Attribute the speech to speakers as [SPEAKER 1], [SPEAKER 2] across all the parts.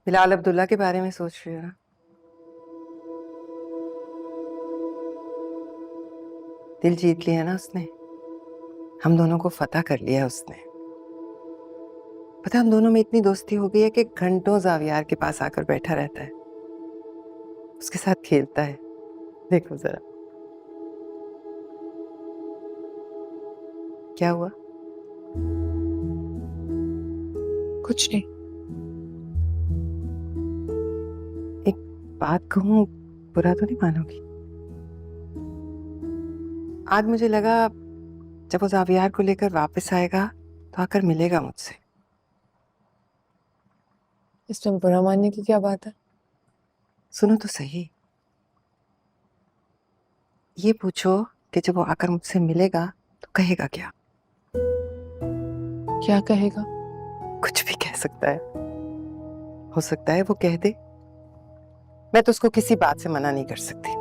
[SPEAKER 1] बिलाल अब्दुल्ला के बारे में सोच रही हो ना? दिल जीत लिया ना उसने। हम दोनों को फतह कर लिया उसने। पता है, हम दोनों में इतनी दोस्ती हो गई है कि घंटों जावियार के पास आकर बैठा रहता है, उसके साथ खेलता है। देखो जरा, क्या हुआ?
[SPEAKER 2] कुछ नहीं।
[SPEAKER 1] एक बात कहूं, बुरा तो नहीं मानोगी? आज मुझे लगा जब वो जावियार को लेकर वापस आएगा तो आकर मिलेगा मुझसे।
[SPEAKER 2] इसमें बुरा मानने की क्या बात है?
[SPEAKER 1] सुनो तो सही, ये पूछो कि जब वो आकर मुझसे मिलेगा तो कहेगा क्या?
[SPEAKER 2] क्या कहेगा?
[SPEAKER 1] कुछ भी कह सकता है। हो सकता है वो कह दे, मैं तो उसको किसी बात से मना नहीं कर सकती।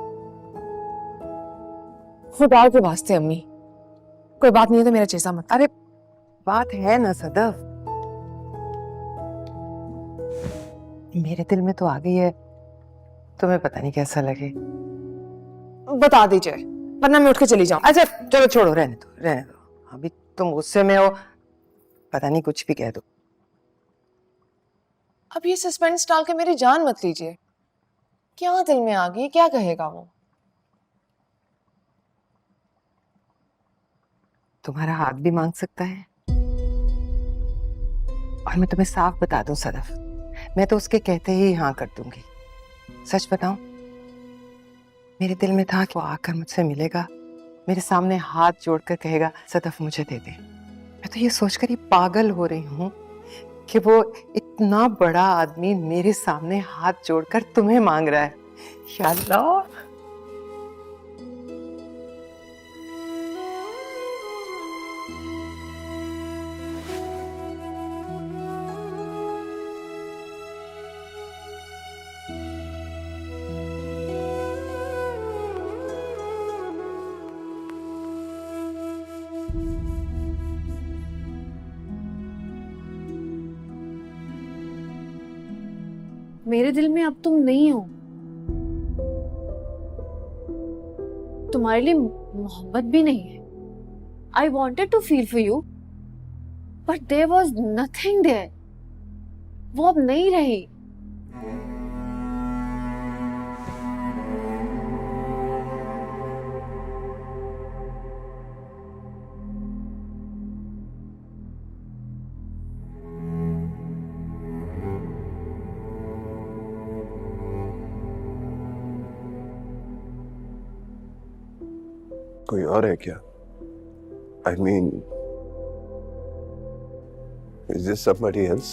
[SPEAKER 2] खुदा के वास्ते अम्मी, कोई बात नहीं है तो मेरा चेसा मत।
[SPEAKER 1] अरे बात है ना सदफ, मेरे दिल में तो आ गई है, तुम्हें पता नहीं कैसा लगे।
[SPEAKER 2] बता दीजिए, वरना मैं उठ के चली जाऊं।
[SPEAKER 1] अच्छा चलो छोड़ो, रहने दो रहने दो, अभी तुम गुस्से में हो, पता नहीं कुछ भी कह दो।
[SPEAKER 2] अब ये सस्पेंस डाल के मेरी जान मत लीजिए। क्या दिल में आ गई, क्या कहेगा वो?
[SPEAKER 1] तुम्हारा हाथ भी मांग सकता है। और मैं तुम्हें साफ बता दूं सदफ, मैं तो उसके कहते ही हाँ कर दूंगी। सच बताऊं, मेरे दिल में था कि वो आकर मुझसे मिलेगा, मेरे सामने हाथ जोड़कर कहेगा सदफ मुझे दे दे। मैं तो ये सोचकर ही पागल हो रही हूँ कि वो इतना बड़ा आदमी मेरे सामने हाथ जोड़कर तुम्हें मांग रहा है। या अल्लाह।
[SPEAKER 3] मेरे दिल में अब तुम नहीं हो। तुम्हारे लिए मोहब्बत भी नहीं है। I wanted to feel for you, but there was nothing there. वो अब नहीं रही।
[SPEAKER 4] कोई और है क्या? I mean, is this somebody else?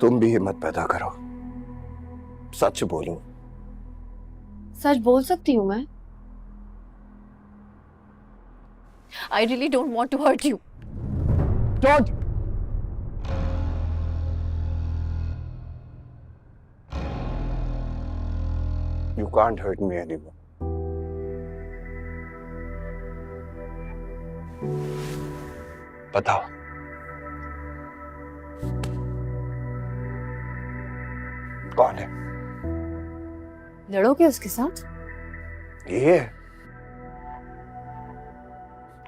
[SPEAKER 4] तुम भी हिम्मत पैदा करो, सच बोलो।
[SPEAKER 3] सच बोल सकती हूँ मैं। I really don't want to hurt you.
[SPEAKER 4] Don't. You can't hurt me anymore. बताओ, कौन है?
[SPEAKER 3] लड़ोगे उसके साथ?
[SPEAKER 4] ये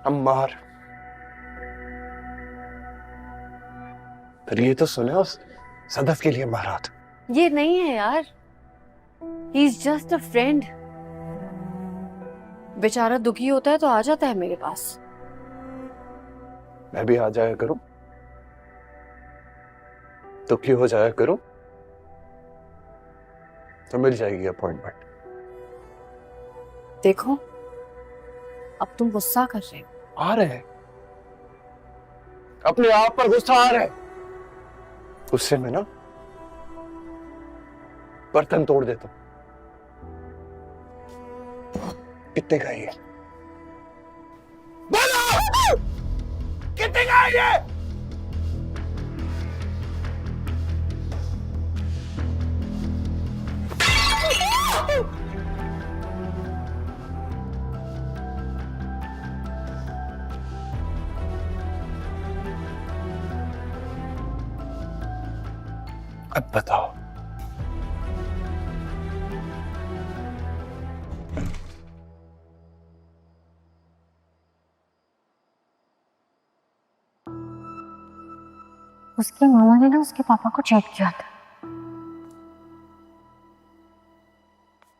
[SPEAKER 4] अम्मार। फिर ये तो सुने उस सदफ के लिए मारा था।
[SPEAKER 3] ये नहीं है यार। He is just a friend. बेचारा दुखी होता है तो आ जाता है मेरे पास।
[SPEAKER 4] मैं भी आ जाया करूं, दुखी हो जाया करूं, तो मिल जाएगी अपॉइंटमेंट।
[SPEAKER 3] देखो, अब तुम गुस्सा कर रहे हो।
[SPEAKER 4] आ रहे हैं, अपने आप पर गुस्सा आ रहा है। गुस्से में ना बर्तन तोड़ देता हूं। कितने का ये? बोलो! कितने का ये? अब बताओ,
[SPEAKER 5] उसके मामा ने ना उसके पापा को चीट किया था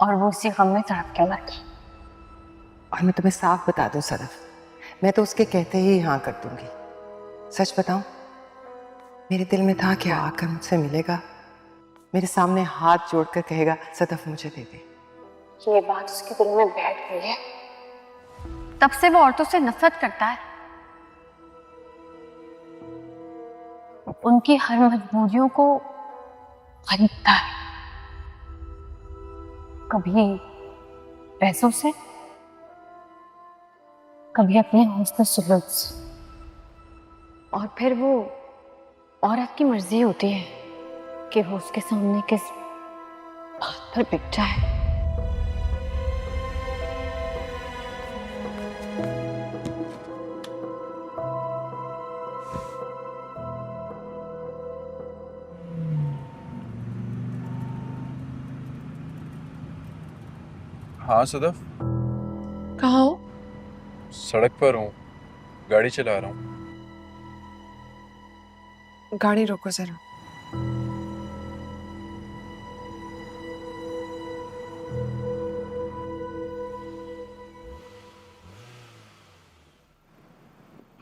[SPEAKER 5] और वो उसी गम में तड़प के मर गई।
[SPEAKER 1] और मैं तुम्हें साफ बता दूं सदफ, मैं तो उसके कहते ही हाँ कर दूंगी। सच बताऊं, मेरे दिल में था कि आकर मुझसे मिलेगा, मेरे सामने हाथ जोड़कर कहेगा सदफ मुझे दे दे।
[SPEAKER 5] ये बात उसके दिल में बैठ गई है, तब से वो औरतों से नफरत करता है। उनकी हर मजबूरियों को खरीदता है, कभी पैसों से, कभी अपने हुस्न सुलूक से। और फिर वो औरत की मर्जी होती है कि वो उसके सामने किस बात पर बिक जाए।
[SPEAKER 6] हाँ सदफ,
[SPEAKER 2] कहाँ हो?
[SPEAKER 6] सड़क पर हूँ, गाड़ी चला रहा हूँ।
[SPEAKER 2] गाड़ी रोको जरा।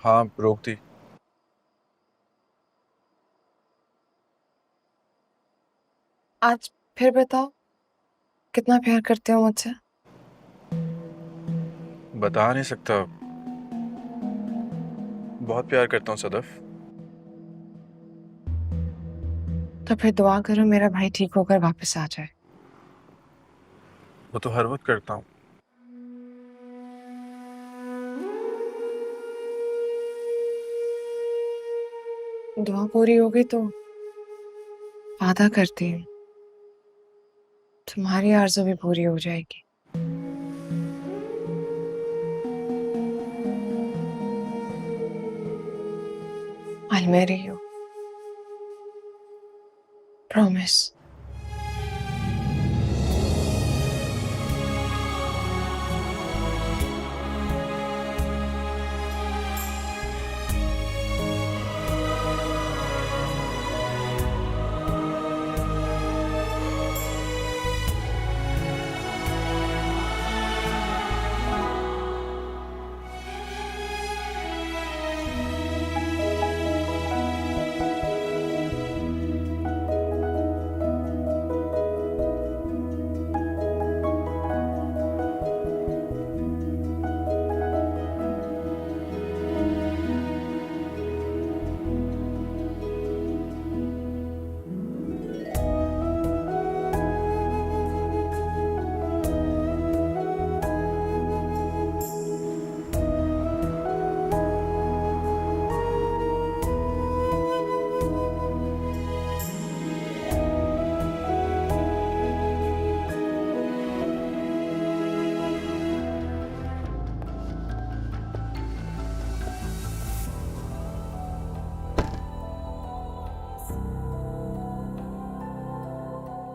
[SPEAKER 6] हाँ रोक दी।
[SPEAKER 2] आज फिर बताओ, कितना प्यार करते हो मुझसे?
[SPEAKER 6] बता नहीं सकता, बहुत प्यार करता हूँ सदफ।
[SPEAKER 2] तो फिर दुआ करो मेरा भाई ठीक होकर वापस आ जाए।
[SPEAKER 6] वो तो हर वक्त करता हूँ।
[SPEAKER 2] दुआ पूरी होगी तो वादा करती हूँ तुम्हारी आरज़ू भी पूरी हो जाएगी। I'll marry you. Promise.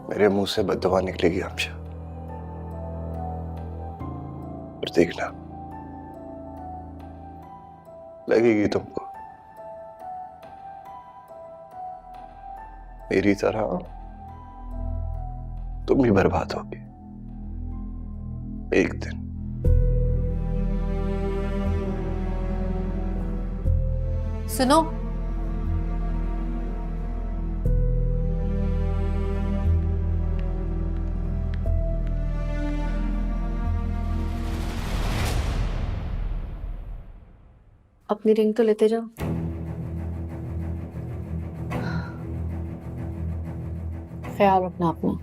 [SPEAKER 4] मेरे मुंह से बददुआ निकलेगी हमशा, और देखना लगेगी तुमको मेरी तरह तुम भी बर्बाद होगे एक दिन।
[SPEAKER 3] सुनो, अपनी रिंग तो लेते जाओ। ख्याल रखना अपना।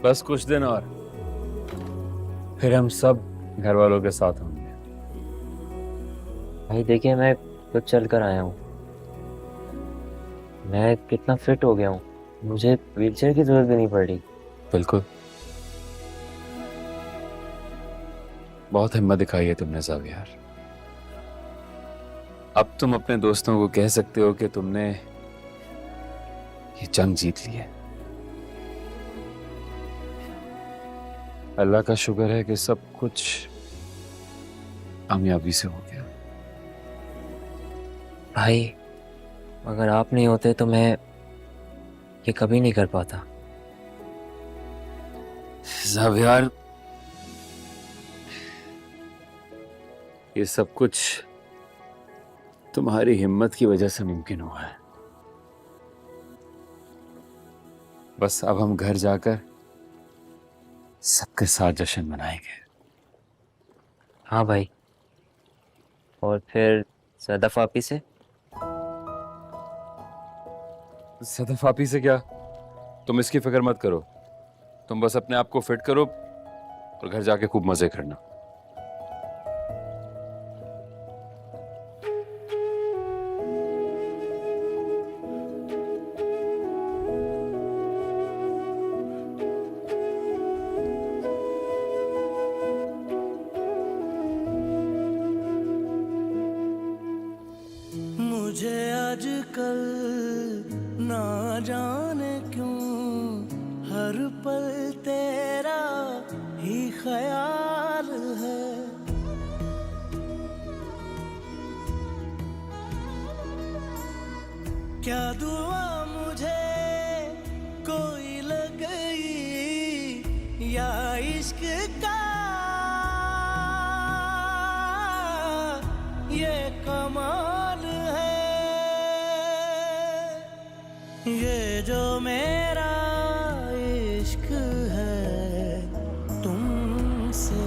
[SPEAKER 7] बस कुछ दिन और फिर हम सब घर वालों के साथ होंगे।
[SPEAKER 8] भाई देखिए, मैं खुद चल कर आया हूँ। मैं कितना फिट हो गया हूँ, मुझे व्हीलचेयर की जरूरत भी नहीं पड़ रही।
[SPEAKER 7] बिल्कुल, बहुत हिम्मत दिखाई है तुमने ज़ावियर। अब तुम अपने दोस्तों को कह सकते हो कि तुमने ये जंग जीत ली है। अल्लाह का शुक्र है कि सब कुछ कामयाबी से हो गया।
[SPEAKER 8] भाई अगर आप नहीं होते तो मैं ये कभी नहीं कर पाता।
[SPEAKER 7] ज़ावियर, ये सब कुछ तुम्हारी हिम्मत की वजह से मुमकिन हुआ है। बस अब हम घर जाकर सबके साथ जश्न मनाएंगे।
[SPEAKER 8] हाँ भाई, और फिर सदफ आपी से?
[SPEAKER 7] सदफ आपी से क्या, तुम इसकी फिक्र मत करो। तुम बस अपने आप को फिट करो और घर जाके खूब मजे करना।
[SPEAKER 9] मुझे आजकल ना जाने क्यों हर पल तेरा ही ख्याल है। क्या दुआ मुझे कोई लग गई या इश्क का ये कमाल है। ये जो मेरा इश्क है तुमसे,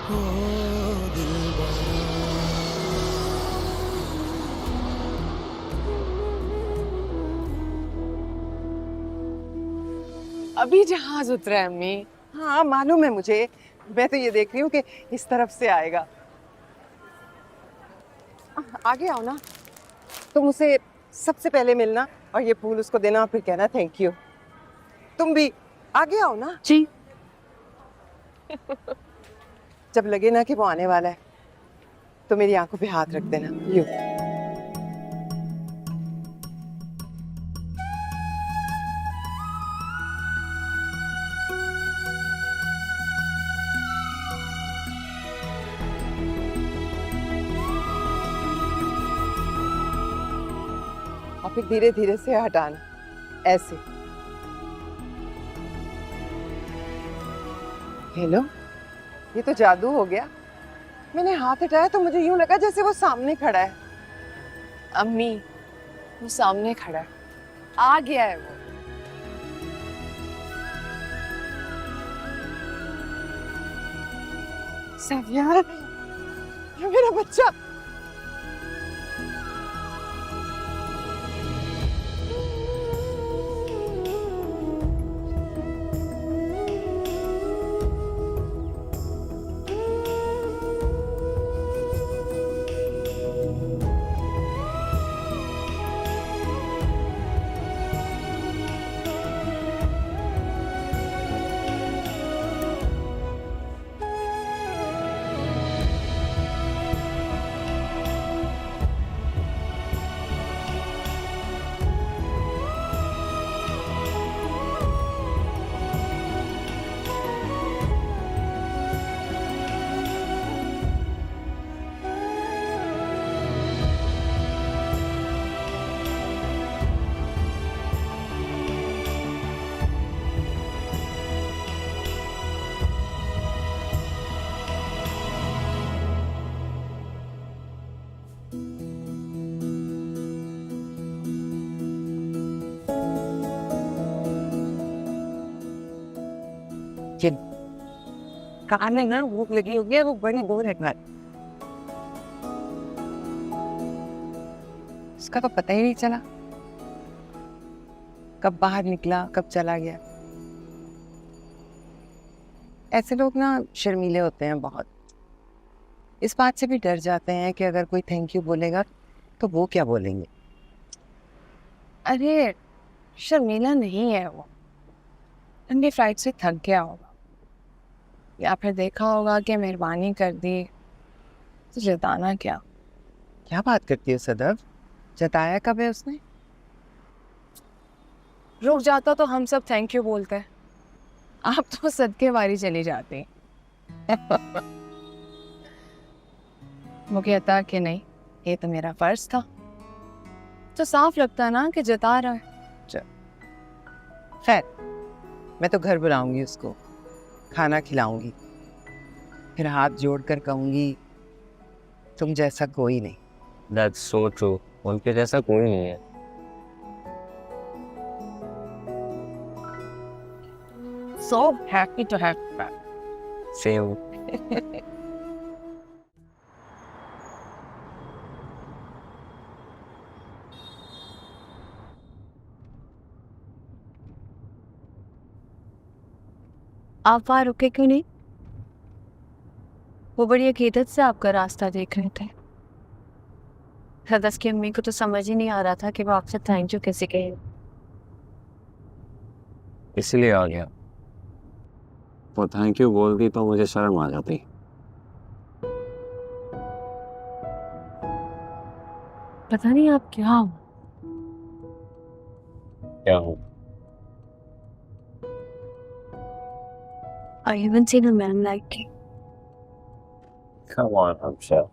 [SPEAKER 9] ओ दिलबरा।
[SPEAKER 2] अभी जहाज उतरा है अम्मी।
[SPEAKER 1] हाँ मालूम है मुझे, मैं तो ये देख रही हूँ कि इस तरफ से आएगा। आगे आओ ना, तुम उसे सबसे पहले मिलना और ये फूल उसको देना और फिर कहना थैंक यू। तुम भी आगे आओ ना।
[SPEAKER 3] जी।
[SPEAKER 1] जब लगे ना कि वो आने वाला है तो मेरी आंखों पे हाथ रख देना। यूं। और फिर धीरे धीरे से हटाना, ऐसे। हेलो, ये तो जादू हो गया। मैंने हाथ हटाया तो मुझे यूं लगा जैसे वो सामने खड़ा है।
[SPEAKER 2] अम्मी, वो सामने खड़ा है, आ गया है वो।
[SPEAKER 1] ज़ावियर, ये मेरा बच्चा। खाने ना भूख लगी होगी, वो बड़ी दूर है घर। इसका तो पता ही नहीं चला। कब बाहर निकला, कब चला गया। ऐसे लोग ना शर्मीले होते हैं बहुत। इस बात से भी डर जाते हैं कि अगर कोई थैंक यू बोलेगा तो वो क्या बोलेंगे।
[SPEAKER 2] अरे शर्मीला नहीं है वो, लंबी फ्लाइट से थक गया होगा, या फिर देखा होगा कि मेहरबानी कर दी तो जताना क्या।
[SPEAKER 1] क्या बात करती है सदफ, जताया कब है उसने?
[SPEAKER 2] रुक जाता तो हम सब थैंक यू बोलते, आप तो सदके वारी चली जाती। वो कहता कि नहीं ये तो मेरा फर्ज था, तो साफ लगता ना कि जता रहा है।
[SPEAKER 1] खैर, मैं तो घर बुलाऊंगी उसको, खाना खिलाऊंगी, फिर हाथ जोड़कर कहूंगी तुम जैसा कोई नहीं।
[SPEAKER 8] दैट्स सो ट्रू, उनके जैसा कोई नहीं है।
[SPEAKER 2] So happy to have you back.
[SPEAKER 8] Same.
[SPEAKER 5] आप वहाँ रुके क्यों नहीं? वो बड़ी अकीदत से आपका रास्ता देख रहे थे। सदस की अम्मी को तो समझ ही नहीं आ रहा था कि वो आपसे थैंक यू कैसे कहे।
[SPEAKER 8] इसलिए आ गया।
[SPEAKER 4] वो थैंक यू बोलती तो मुझे शर्म आ जाती।
[SPEAKER 5] पता नहीं आप क्या हो।
[SPEAKER 8] क्या हूँ?
[SPEAKER 5] I haven't seen a man like you.
[SPEAKER 8] Come on, Hamza.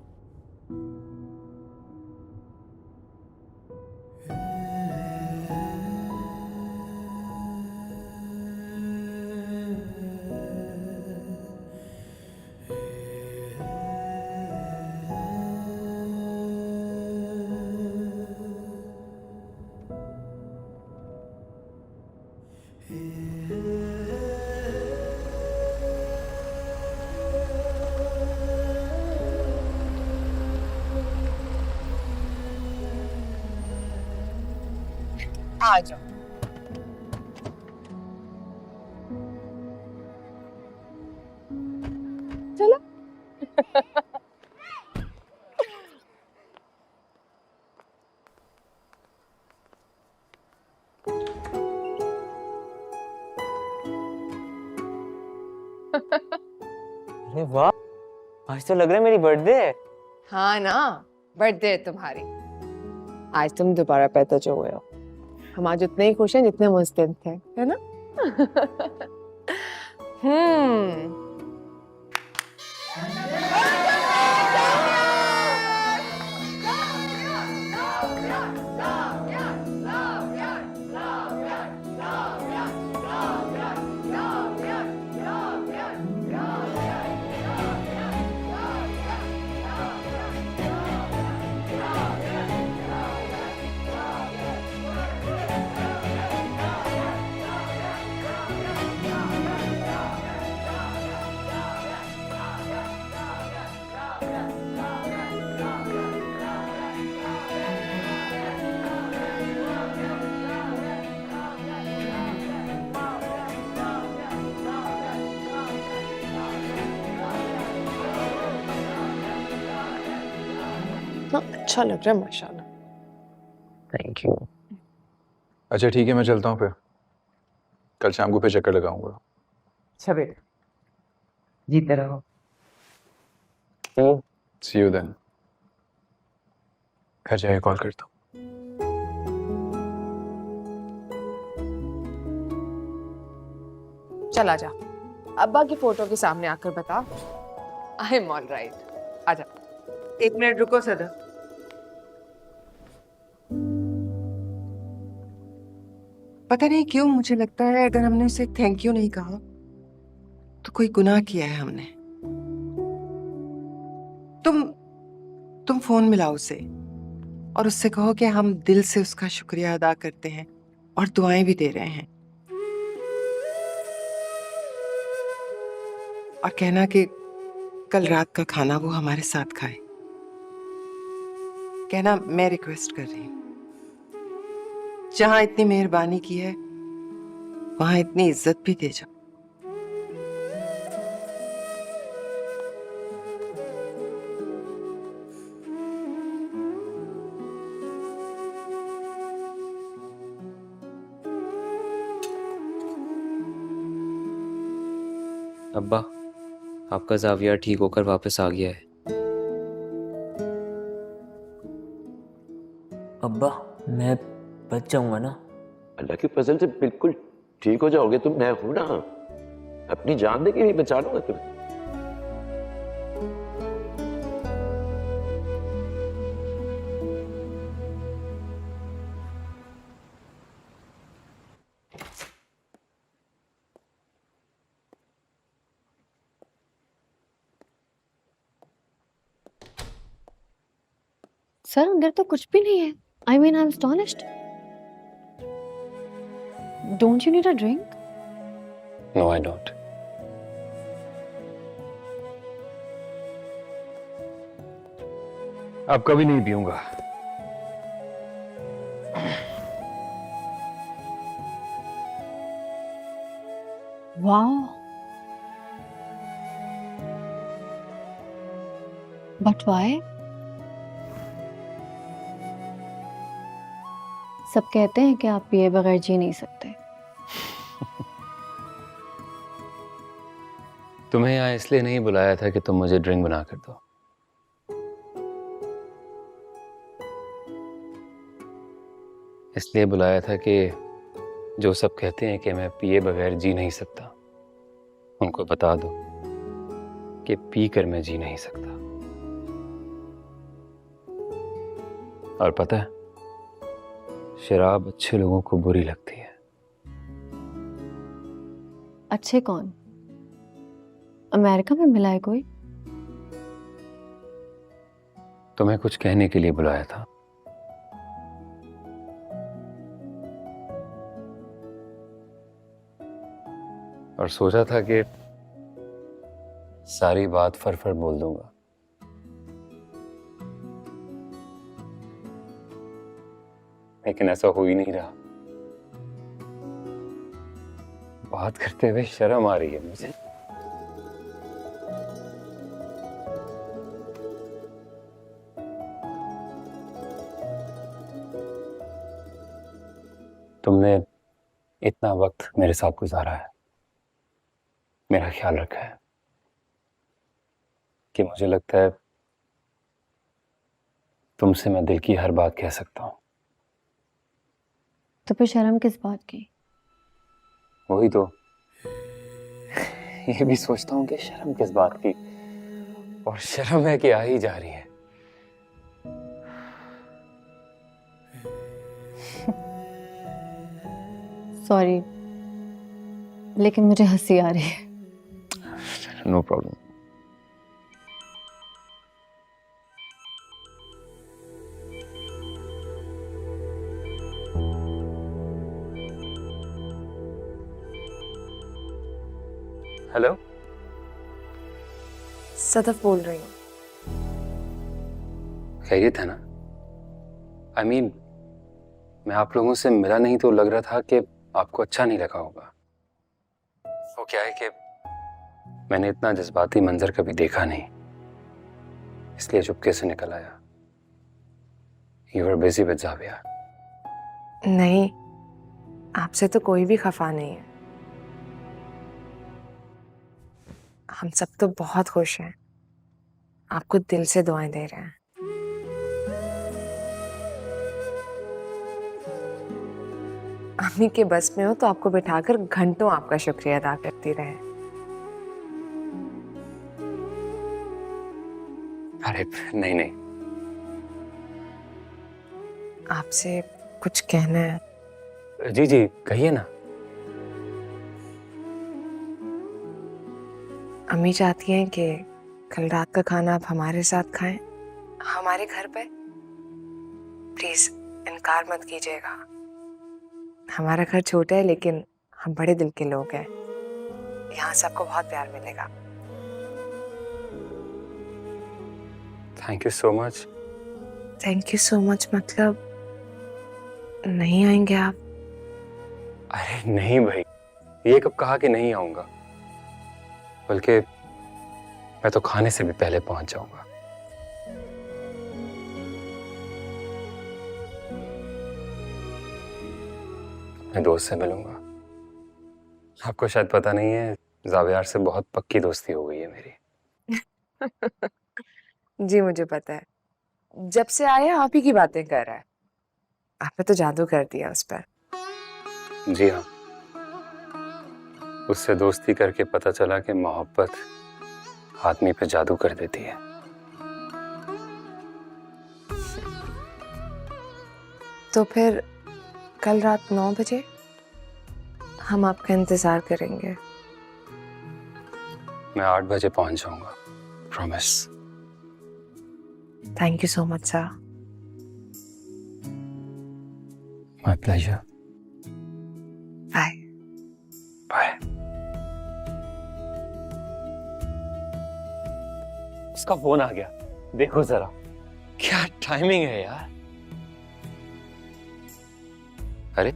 [SPEAKER 2] आ जाओ। चलो।
[SPEAKER 8] अरे वाह, आज तो लग रहा है मेरी बर्थडे है।
[SPEAKER 2] हाँ ना, बर्थडे है तुम्हारी। आज तुम दोबारा पैदा जो हुए हो। हम आज उतने ही खुश हैं जितने हम उस दिन थे, है ना? अच्छा लग रहा है माशाल्लाह।
[SPEAKER 8] Thank you.
[SPEAKER 6] अच्छा ठीक है, मैं चलता हूँ फिर। कल शाम को फिर चक्कर लगाऊंगा।
[SPEAKER 1] अच्छा बेटा, जीते रहो।
[SPEAKER 6] सी यू देन। घर जाके कॉल करता हूँ।
[SPEAKER 2] चला जा, अब्बा की फोटो के सामने आकर बता आई एम ऑल राइट। आजा।
[SPEAKER 1] एक मिनट रुको सदफ। पता नहीं क्यों मुझे लगता है अगर हमने उसे थैंक यू नहीं कहा तो कोई गुनाह किया है हमने। तुम फोन मिलाओ उसे और उससे कहो कि हम दिल से उसका शुक्रिया अदा करते हैं और दुआएं भी दे रहे हैं। और कहना कि कल रात का खाना वो हमारे साथ खाए। कहना मैं रिक्वेस्ट कर रही हूँ। जहां इतनी मेहरबानी की है वहां इतनी इज्जत भी दे जाओ।
[SPEAKER 8] अब्बा, आपका जाविया ठीक होकर वापस आ गया है। अब्बा, मैं बच जाऊंगा ना?
[SPEAKER 10] अल्लाह के फजल से बिल्कुल ठीक हो जाओगे तुम। मैं हूं ना, अपनी जान दे के भी बचा लूंगा तुम्हें।
[SPEAKER 3] सर अंदर तो कुछ भी नहीं है। I mean I am astonished. Don't you need a drink?
[SPEAKER 4] No I don't. अब कभी नहीं पीऊंगा।
[SPEAKER 3] Wow, but why? सब कहते हैं कि आप पिए बगैर जी नहीं सकते।
[SPEAKER 7] तुम्हें यहाँ इसलिए नहीं बुलाया था कि तुम मुझे ड्रिंक बना कर दो। इसलिए बुलाया था कि जो सब कहते हैं कि मैं पिए बगैर जी नहीं सकता, उनको बता दो कि पी कर मैं जी नहीं सकता। और पता है, शराब अच्छे लोगों को बुरी लगती है।
[SPEAKER 3] अच्छे कौन? अमेरिका में मिला है कोई?
[SPEAKER 7] तुम्हें कुछ कहने के लिए बुलाया था। और सोचा था कि सारी बात फर बोल दूंगा, लेकिन ऐसा हो ही नहीं रहा। बात करते हुए शर्म आ रही है मुझे। तुमने इतना वक्त मेरे साथ गुजारा है, मेरा ख्याल रखा है, कि मुझे लगता है तुमसे मैं दिल की हर बात कह सकता हूं।
[SPEAKER 3] तो फिर शर्म किस बात की?
[SPEAKER 7] वही तो, ये भी सोचता हूँ कि शर्म किस बात की, और शर्म है कि आ ही जा रही है।
[SPEAKER 3] सॉरी, लेकिन मुझे हंसी आ रही है।
[SPEAKER 7] No problem. हेलो,
[SPEAKER 2] सदफ बोल रही हूँ।
[SPEAKER 7] खैरियत है ना? आई मीन, मैं आप लोगों से मिला नहीं तो लग रहा था कि आपको अच्छा नहीं लगा होगा। वो क्या है कि मैंने इतना जज्बाती मंजर कभी देखा नहीं, इसलिए चुपके से निकल आया। You were busy with Zaviya.
[SPEAKER 2] नहीं, आपसे तो कोई भी खफा नहीं है। हम सब तो बहुत खुश हैं, आपको दिल से दुआएं दे रहे हैं। अम्मी के बस में हो तो आपको बिठाकर घंटों आपका शुक्रिया अदा करती रहे।
[SPEAKER 7] अरे नहीं नहीं,
[SPEAKER 2] आपसे कुछ कहना है।
[SPEAKER 7] जी जी कहिए ना।
[SPEAKER 2] अम्मी चाहती हैं कि कल रात का खाना आप हमारे साथ खाएं, हमारे घर पे। प्लीज इनकार मत कीजिएगा। हमारा घर छोटा है लेकिन हम बड़े दिल के लोग हैं। यहाँ सबको बहुत प्यार मिलेगा।
[SPEAKER 7] Thank you so much.
[SPEAKER 2] Thank you so much मतलब नहीं आएंगे आप?
[SPEAKER 7] अरे नहीं भाई, ये कब कहा कि नहीं आऊंगा, बल्कि मैं तो खाने से भी पहले पहुंच जाऊंगा। अपने दोस्त से मिलूंगा। आपको शायद पता नहीं है, जावियार से बहुत पक्की दोस्ती हो गई है मेरी।
[SPEAKER 2] जी मुझे पता है, जब से आया आप ही की बातें कर रहा है। आपने तो जादू कर दिया उस पर।
[SPEAKER 7] जी हाँ, उससे दोस्ती करके पता चला कि मोहब्बत आदमी पे जादू कर देती है।
[SPEAKER 2] तो फिर कल रात 9 बजे हम आपका इंतजार करेंगे।
[SPEAKER 7] मैं 8 बजे पहुंच जाऊंगा, promise.
[SPEAKER 2] Thank you so much sir.
[SPEAKER 7] My pleasure.
[SPEAKER 2] Bye.
[SPEAKER 7] Bye.
[SPEAKER 10] उसका फोन आ गया, देखो जरा। क्या टाइमिंग है यार।
[SPEAKER 7] अरे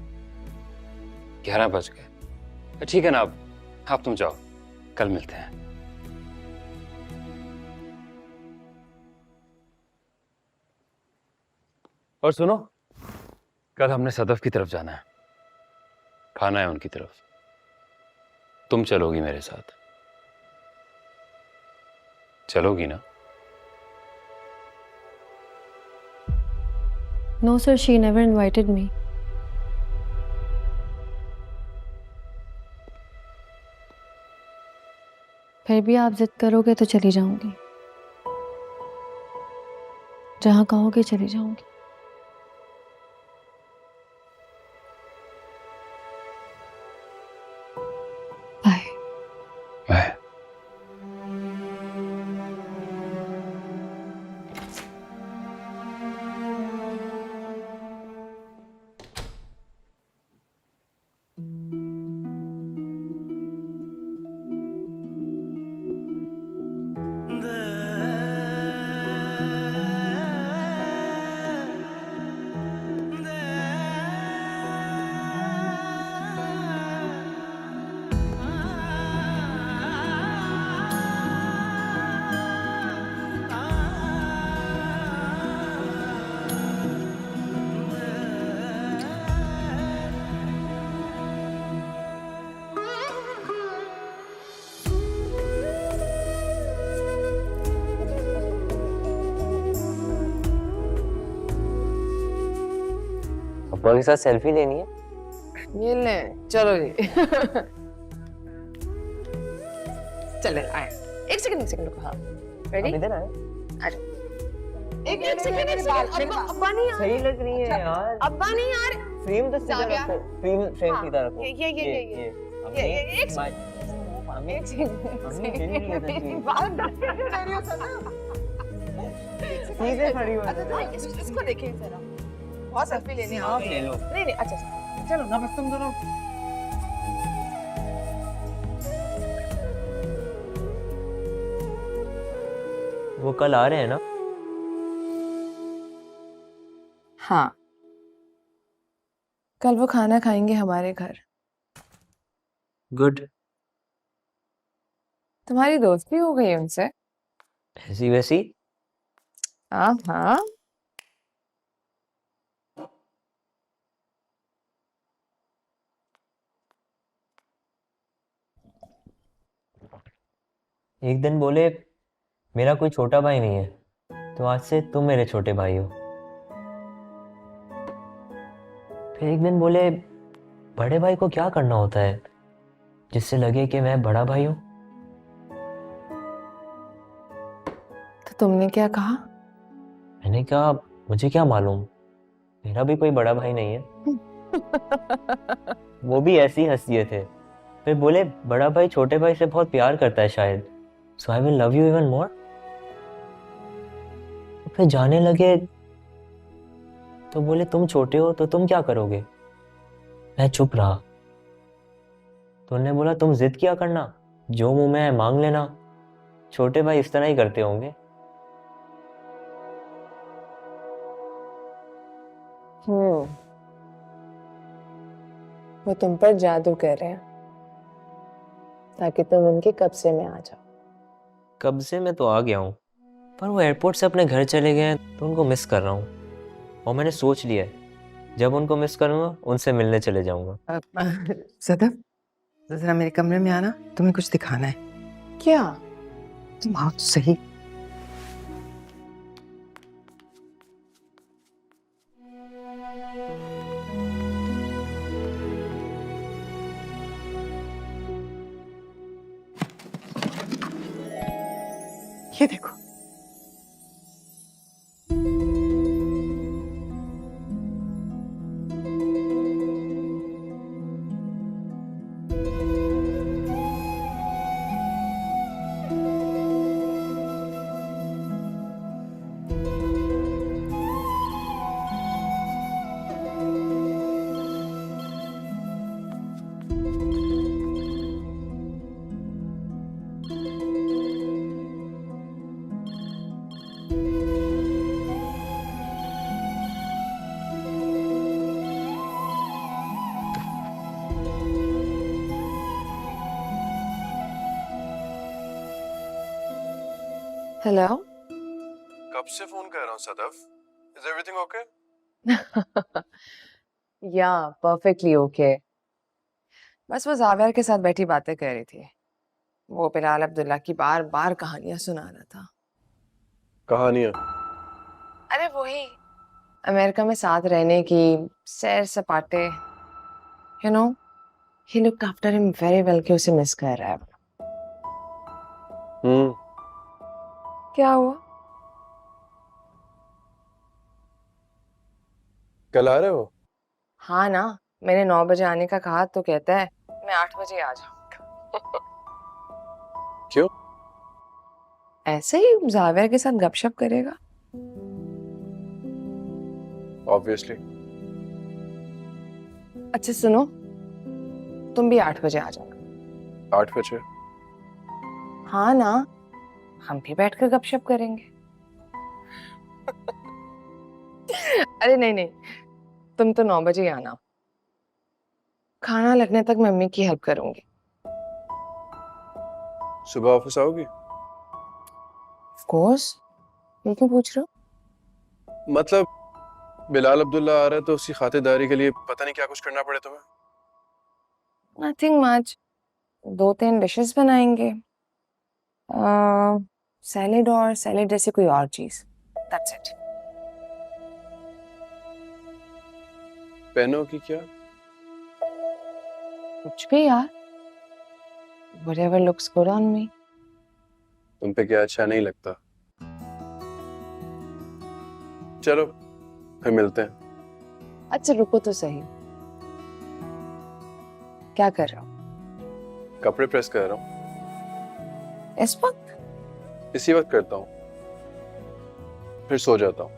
[SPEAKER 7] 11 बज गए। ठीक है ना, आप तुम जाओ, कल मिलते हैं। और सुनो, कल हमने सदफ की तरफ जाना है, खाना है उनकी तरफ। तुम चलोगी मेरे साथ? चलोगी ना?
[SPEAKER 3] No sir, she never invited me. फिर भी आप जिद करोगे तो चली जाऊंगी, जहां कहोगे चली जाऊंगी। बाय।
[SPEAKER 7] बाय।
[SPEAKER 8] अब्बा के साथ सेल्फी लेनी है?
[SPEAKER 2] ये ले, चलो जी। चले आए। एक सेकंड रुको। हाँ रेडी?
[SPEAKER 8] इधर आए।
[SPEAKER 2] एक सेकंड अब्बा नहीं
[SPEAKER 8] सही लग रही है यार।
[SPEAKER 2] अब्बा नहीं यार।
[SPEAKER 8] फ्रेम तो सीधा रखो, फ्रेम सीधा रखो।
[SPEAKER 2] ये एक
[SPEAKER 8] मम्मी
[SPEAKER 2] सेकंड।
[SPEAKER 8] सीधे खड़ी हो।
[SPEAKER 2] इसको देखिए जरा, बहुत सेल्फी लेने
[SPEAKER 8] आप ले लो।
[SPEAKER 2] नहीं अच्छा
[SPEAKER 8] चलो ना, बस तुम दोनों। वो कल आ रहे हैं ना?
[SPEAKER 2] हाँ, कल वो खाना खाएंगे हमारे घर।
[SPEAKER 8] गुड।
[SPEAKER 2] तुम्हारी दोस्ती हो गई उनसे?
[SPEAKER 8] ऐसी वैसी।
[SPEAKER 2] हाँ।
[SPEAKER 8] एक दिन बोले मेरा कोई छोटा भाई नहीं है, तो आज से तुम मेरे छोटे भाई हो। फिर एक दिन बोले बड़े भाई को क्या करना होता है जिससे लगे कि मैं बड़ा भाई हूं।
[SPEAKER 2] तो तुमने क्या कहा?
[SPEAKER 8] मैंने कहा मुझे क्या मालूम, मेरा भी कोई बड़ा भाई नहीं है। वो भी ऐसी हंसिए थे। फिर बोले बड़ा भाई छोटे भाई से बहुत प्यार करता है शायद, so I will love you even more. फिर जाने लगे तो बोले तुम छोटे हो तो तुम क्या करोगे। मैं चुप रहा। तो उन्होंने बोला तुम जिद क्या करना, जो मुंह में है मांग लेना, छोटे भाई इस तरह ही करते होंगे।
[SPEAKER 2] वो तुम पर जादू कर रहे हैं ताकि तुम उनके कब्जे में आ जाओ।
[SPEAKER 8] कब्जे में तो आ गया हूँ, पर वो एयरपोर्ट से अपने घर चले गए हैं तो उनको मिस कर रहा हूँ। और मैंने सोच लिया है जब उनको मिस करूँगा उनसे मिलने चले जाऊँगा।
[SPEAKER 1] सदफ, जरा मेरे कमरे में आना, तुम्हें कुछ दिखाना है।
[SPEAKER 2] क्या?
[SPEAKER 1] तुम आओ तो सही। ये देखो,
[SPEAKER 2] हेलो।
[SPEAKER 4] कब से फोन कर रहा हूँ सदफ? Is everything okay?
[SPEAKER 2] या परफेक्टली ओके। बस वो जावेर के साथ बैठी बातें कर रही थी। वो बिलाल अब्दुल्ला की बार बार कहानियां सुना रहा था।
[SPEAKER 4] कहानियां?
[SPEAKER 2] अरे वही अमेरिका में साथ रहने की, सैर सपाटे, you know, he looked after him very well कि उसे मिस कर रहा है। क्या हुआ?
[SPEAKER 4] कल आ रहे हो?
[SPEAKER 2] हाँ ना, मैंने 9 बजे आने का कहा तो कहता है मैं 8 बजे आ जाऊंगा।
[SPEAKER 4] क्यों?
[SPEAKER 2] ऐसे ही जावेर के साथ गपशप करेगा।
[SPEAKER 4] ऑब्वियसली।
[SPEAKER 2] अच्छा सुनो, तुम भी 8 बजे आ जाओ।
[SPEAKER 4] 8 बजे?
[SPEAKER 2] हाँ ना, हम भी बैठकर गपशप करेंगे। अरे नहीं नहीं, तुम तो 9 बजे ही आना। खाना लगने तक मम्मी की हेल्प करूंगी।
[SPEAKER 4] सुबह ऑफिस आओगी?
[SPEAKER 2] Of course. ये क्यों पूछ रहे हो?
[SPEAKER 4] मतलब बिलाल अब्दुल्ला आ रहा है तो उसकी खातिरदारी के लिए पता नहीं क्या कुछ करना पड़े तुम्हें।
[SPEAKER 2] नथिंग मच, 2-3 डिशेस बनाएंगे, सैलेड और सैलेड जैसी कोई और चीज। That's it.
[SPEAKER 4] पहनो कि क्या?
[SPEAKER 2] कुछ भी यार, whatever looks good on me।
[SPEAKER 4] तुम पे क्या अच्छा नहीं लगता? चलो फिर मिलते हैं।
[SPEAKER 2] अच्छा रुको तो सही, क्या कर रहे हो?
[SPEAKER 4] कपड़े प्रेस कर रहा हूँ।
[SPEAKER 2] इस वक्त?
[SPEAKER 4] इसी वक्त करता हूँ, फिर सो जाता हूँ।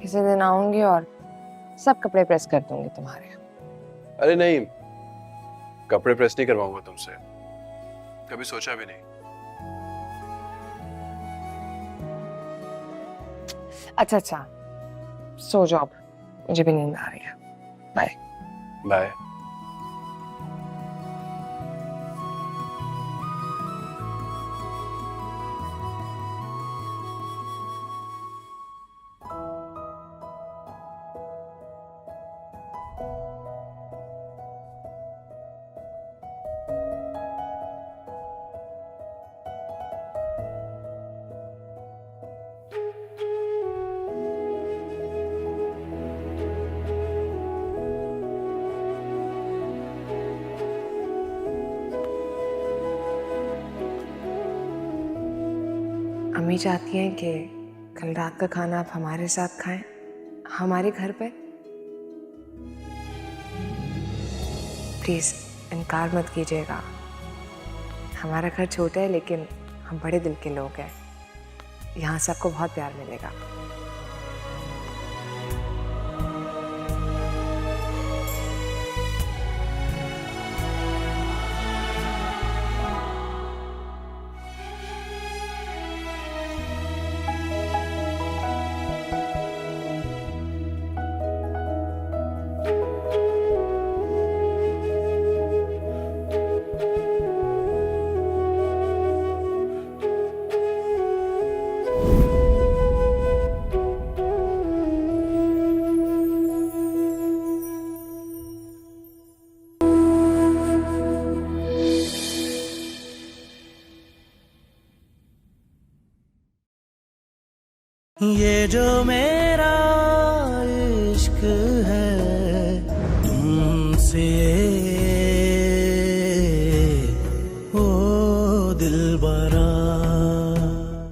[SPEAKER 2] किसी दिन आऊंगी और सब कपड़े प्रेस कर दूंगी तुम्हारे।
[SPEAKER 4] अरे नहीं, कपड़े प्रेस नहीं करवाऊंगा तुमसे, कभी सोचा भी नहीं।
[SPEAKER 2] अच्छा अच्छा, सो जाओ, मुझे भी नींद आ रही है। Bye
[SPEAKER 4] bye.
[SPEAKER 2] अम्मी चाहती हैं कि कल रात का खाना आप हमारे साथ खाएं, हमारे घर पे। प्लीज इनकार मत कीजिएगा। हमारा घर छोटा है लेकिन हम बड़े दिल के लोग हैं। यहाँ से आपको बहुत प्यार मिलेगा।
[SPEAKER 9] ये जो मेरा इश्क